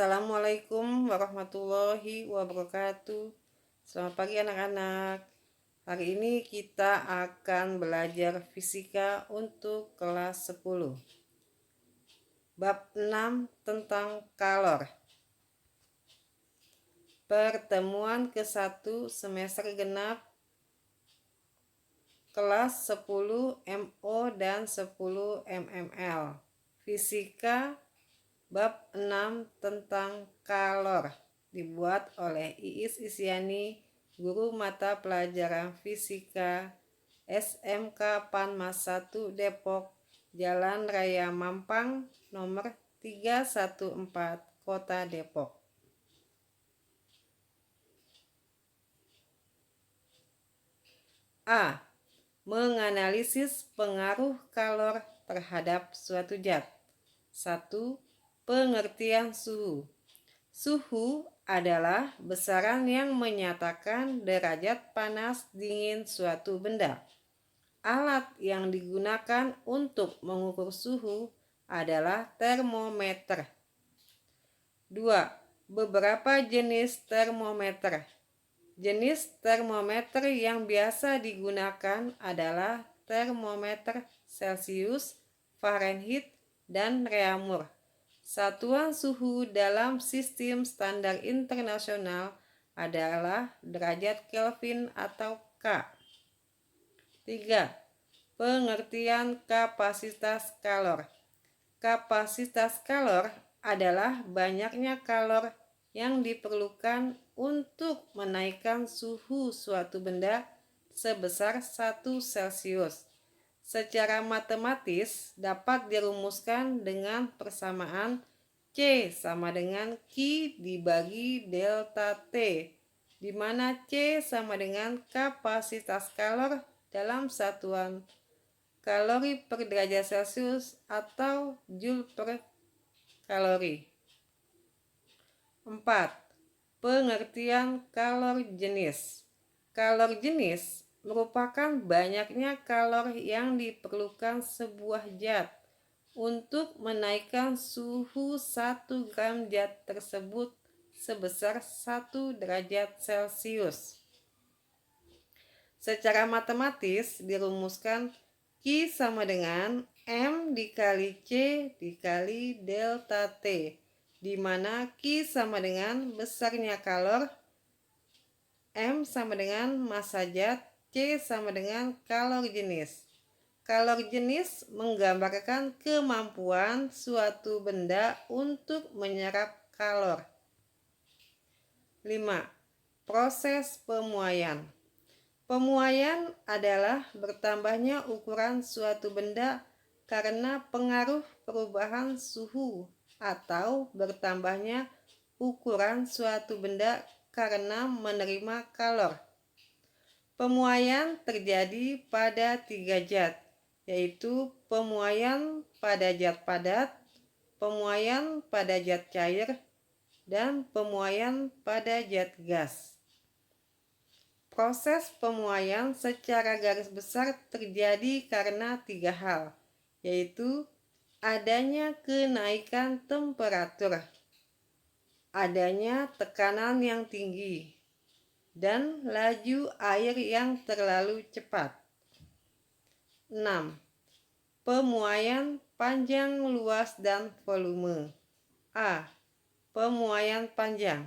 Assalamualaikum warahmatullahi wabarakatuh. Selamat pagi anak-anak. Hari ini kita akan belajar fisika untuk kelas 10. Bab 6 tentang kalor. Pertemuan ke-1 semester genap kelas 10 MO dan 10 MML. Fisika Bab 6 tentang kalor dibuat oleh Iis Isyani, guru mata pelajaran fisika SMK Panmas 1 Depok, Jalan Raya Mampang, nomor 314, Kota Depok. A. Menganalisis pengaruh kalor terhadap suatu zat. 1. Pengertian suhu. Suhu adalah besaran yang menyatakan derajat panas dingin suatu benda. Alat yang digunakan untuk mengukur suhu adalah termometer. 2. Beberapa jenis termometer. Jenis termometer yang biasa digunakan adalah termometer Celcius, Fahrenheit, dan Reaumur. Satuan suhu dalam sistem standar internasional adalah derajat Kelvin atau K. 3. Pengertian kapasitas kalor. Kapasitas kalor adalah banyaknya kalor yang diperlukan untuk menaikkan suhu suatu benda sebesar 1 Celcius. Secara matematis dapat dirumuskan dengan persamaan C sama dengan Q dibagi delta T, di mana C sama dengan kapasitas kalor dalam satuan kalori per derajat Celcius atau Joule per kalori. 4. Pengertian kalor jenis. Kalor jenis merupakan banyaknya kalor yang diperlukan sebuah zat untuk menaikkan suhu 1 gram zat tersebut sebesar 1 derajat Celcius. Secara matematis dirumuskan Q sama dengan M dikali C dikali delta T, di mana Q sama dengan besarnya kalor, M sama dengan massa zat, C sama dengan kalor jenis. Kalor jenis menggambarkan kemampuan suatu benda untuk menyerap kalor. 5. Proses pemuaian. Pemuaian adalah bertambahnya ukuran suatu benda karena pengaruh perubahan suhu atau bertambahnya ukuran suatu benda karena menerima kalor. Pemuaian terjadi pada 3 zat, yaitu pemuaian pada zat padat, pemuaian pada zat cair, dan pemuaian pada zat gas. Proses pemuaian secara garis besar terjadi karena 3 hal, yaitu adanya kenaikan temperatur, adanya tekanan yang tinggi, dan laju air yang terlalu cepat. 6. Pemuaian panjang, luas, dan volume. A. Pemuaian panjang.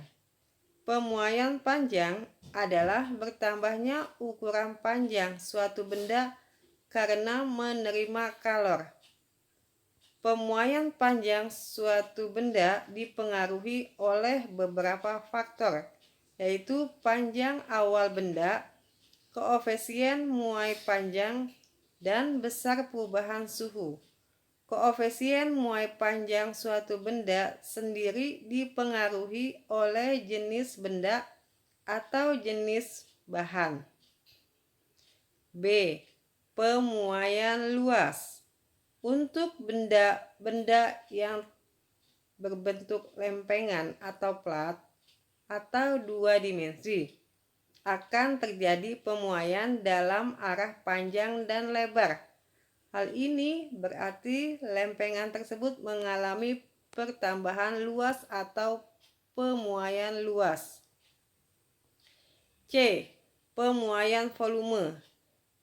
Pemuaian panjang adalah bertambahnya ukuran panjang suatu benda karena menerima kalor. Pemuaian panjang suatu benda dipengaruhi oleh beberapa faktor, yaitu panjang awal benda, koefisien muai panjang, dan besar perubahan suhu. Koefisien muai panjang suatu benda sendiri dipengaruhi oleh jenis benda atau jenis bahan. B. Pemuaian luas. Untuk benda-benda yang berbentuk lempengan atau plat atau 2 dimensi, akan terjadi pemuaian dalam arah panjang dan lebar. Hal ini berarti lempengan tersebut mengalami pertambahan luas atau pemuaian luas. C. Pemuaian volume.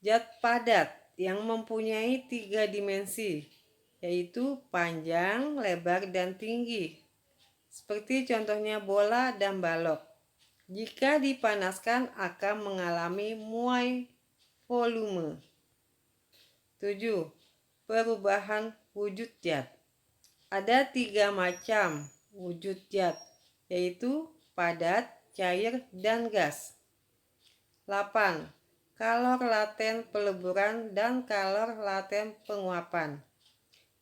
Zat padat yang mempunyai 3 dimensi, yaitu panjang, lebar, dan tinggi. Seperti contohnya bola dan balok. Jika dipanaskan akan mengalami muai volume. 7. Perubahan wujud zat. Ada 3 macam wujud zat, yaitu padat, cair, dan gas. 8. Kalor laten peleburan dan kalor laten penguapan.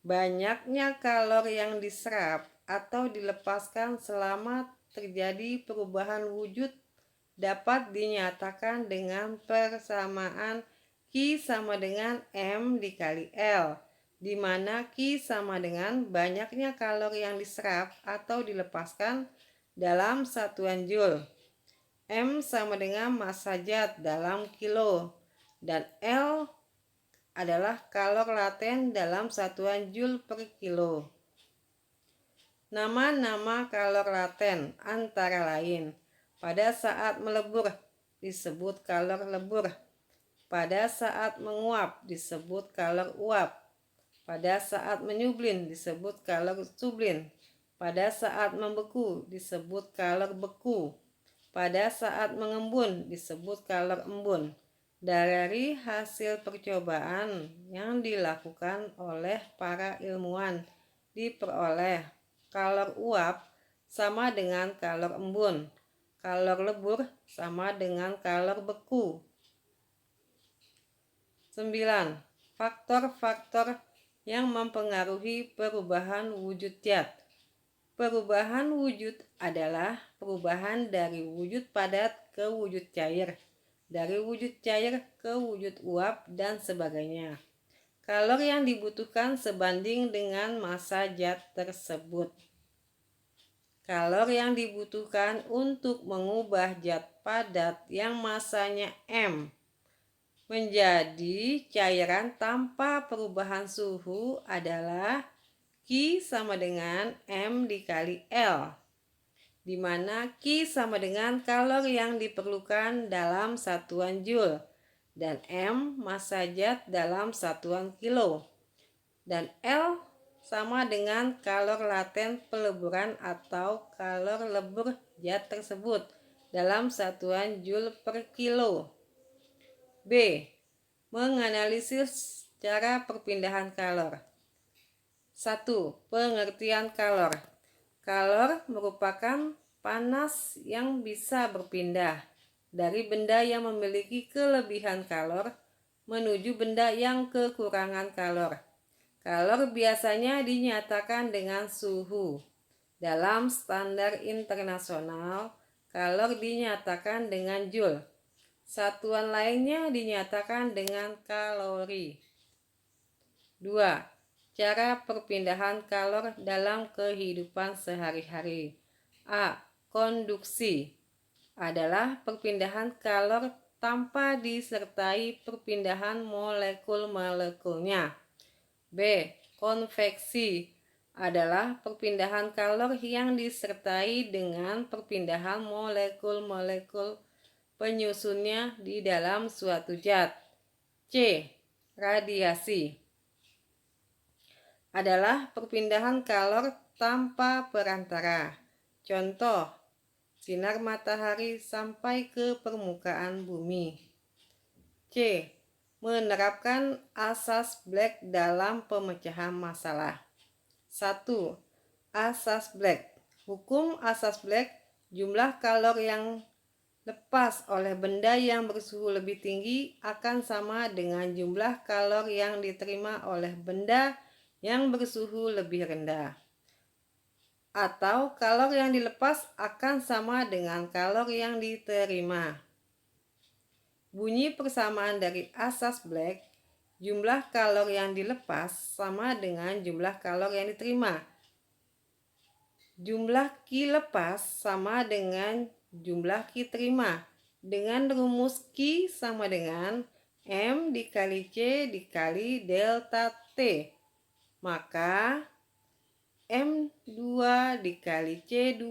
Banyaknya kalor yang diserap atau dilepaskan selama terjadi perubahan wujud dapat dinyatakan dengan persamaan Q sama dengan M dikali L, di mana Q sama dengan banyaknya kalor yang diserap atau dilepaskan dalam satuan Joule. M sama dengan massa zat dalam kilo, dan L adalah kalor laten dalam satuan Joule per kilo. Nama-nama kalor laten antara lain: pada saat melebur disebut kalor lebur, pada saat menguap disebut kalor uap, pada saat menyublin disebut kalor sublin, pada saat membeku disebut kalor beku, pada saat mengembun disebut kalor embun. Dari hasil percobaan yang dilakukan oleh para ilmuwan diperoleh kalor uap sama dengan kalor embun, kalor lebur sama dengan kalor beku. 9. Faktor-faktor yang mempengaruhi perubahan wujud zat. Perubahan wujud adalah perubahan dari wujud padat ke wujud cair, dari wujud cair ke wujud uap, dan sebagainya. Kalor yang dibutuhkan sebanding dengan massa zat tersebut. Kalor yang dibutuhkan untuk mengubah zat padat yang massanya M menjadi cairan tanpa perubahan suhu adalah Q sama dengan M dikali L, di mana Q sama dengan kalor yang diperlukan dalam satuan Joule, dan M massa zat dalam satuan kilo, dan L sama dengan kalor laten peleburan atau kalor lebur zat tersebut dalam satuan Joule per kilo. B. Menganalisis cara perpindahan kalor. 1. Pengertian kalor. Kalor merupakan panas yang bisa berpindah dari benda yang memiliki kelebihan kalor menuju benda yang kekurangan kalor. Kalor biasanya dinyatakan dengan suhu. Dalam standar internasional, kalor dinyatakan dengan Joule. Satuan lainnya dinyatakan dengan kalori. 2. Cara perpindahan kalor dalam kehidupan sehari-hari. A. Konduksi adalah perpindahan kalor tanpa disertai perpindahan molekul-molekulnya. B. Konveksi adalah perpindahan kalor yang disertai dengan perpindahan molekul-molekul penyusunnya di dalam suatu zat. C. Radiasi adalah perpindahan kalor tanpa perantara. Contoh, sinar matahari sampai ke permukaan bumi. C. Menerapkan asas Black dalam pemecahan masalah. 1. Asas Black. Hukum asas Black: jumlah kalor yang lepas oleh benda yang bersuhu lebih tinggi akan sama dengan jumlah kalor yang diterima oleh benda yang bersuhu lebih rendah, atau kalor yang dilepas akan sama dengan kalor yang diterima. Bunyi persamaan dari asas Black: jumlah kalor yang dilepas sama dengan jumlah kalor yang diterima. Jumlah Q lepas sama dengan jumlah Q terima, dengan rumus Q sama dengan M dikali C dikali delta T. Maka M2 dikali C2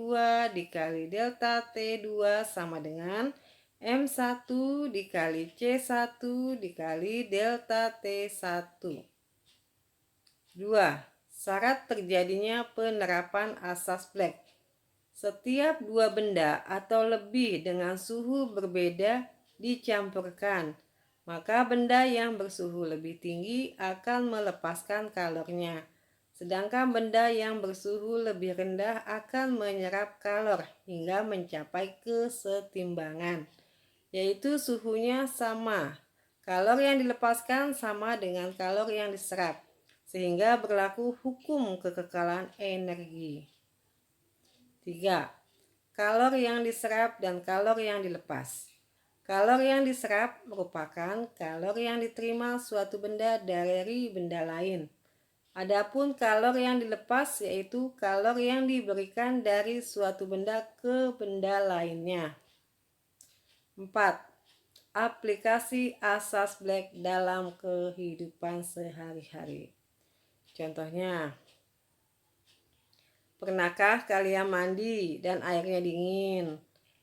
dikali delta T2 sama dengan M1 dikali C1 dikali delta T1. 2. Syarat terjadinya penerapan asas Black. Setiap dua benda atau lebih dengan suhu berbeda dicampurkan, maka benda yang bersuhu lebih tinggi akan melepaskan kalornya, sedangkan benda yang bersuhu lebih rendah akan menyerap kalor hingga mencapai kesetimbangan, yaitu suhunya sama. Kalor yang dilepaskan sama dengan kalor yang diserap, sehingga berlaku hukum kekekalan energi. 3. Kalor yang diserap dan kalor yang dilepas. Kalor yang diserap merupakan kalor yang diterima suatu benda dari benda lain. Adapun kalor yang dilepas yaitu kalor yang diberikan dari suatu benda ke benda lainnya. 4. Aplikasi asas Black dalam kehidupan sehari-hari. Contohnya, pernahkah kalian mandi dan airnya dingin?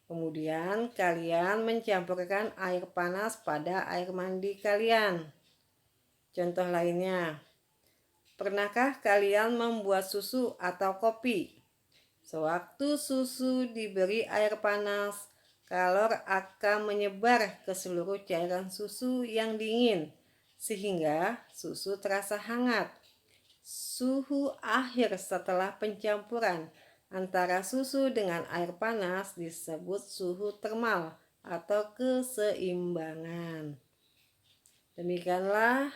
Kemudian kalian mencampurkan air panas pada air mandi kalian. Contoh lainnya, pernahkah kalian membuat susu atau kopi? Sewaktu susu diberi air panas, kalor akan menyebar ke seluruh cairan susu yang dingin, sehingga susu terasa hangat. Suhu akhir setelah pencampuran antara susu dengan air panas disebut suhu termal atau keseimbangan. Demikianlah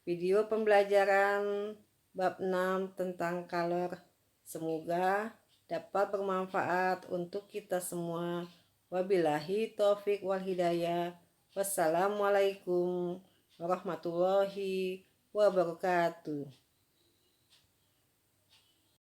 video pembelajaran bab 6 tentang kalor. Semoga dapat bermanfaat untuk kita semua. Wabillahi taufik wal hidayah. Wassalamualaikum warahmatullahi wabarakatuh.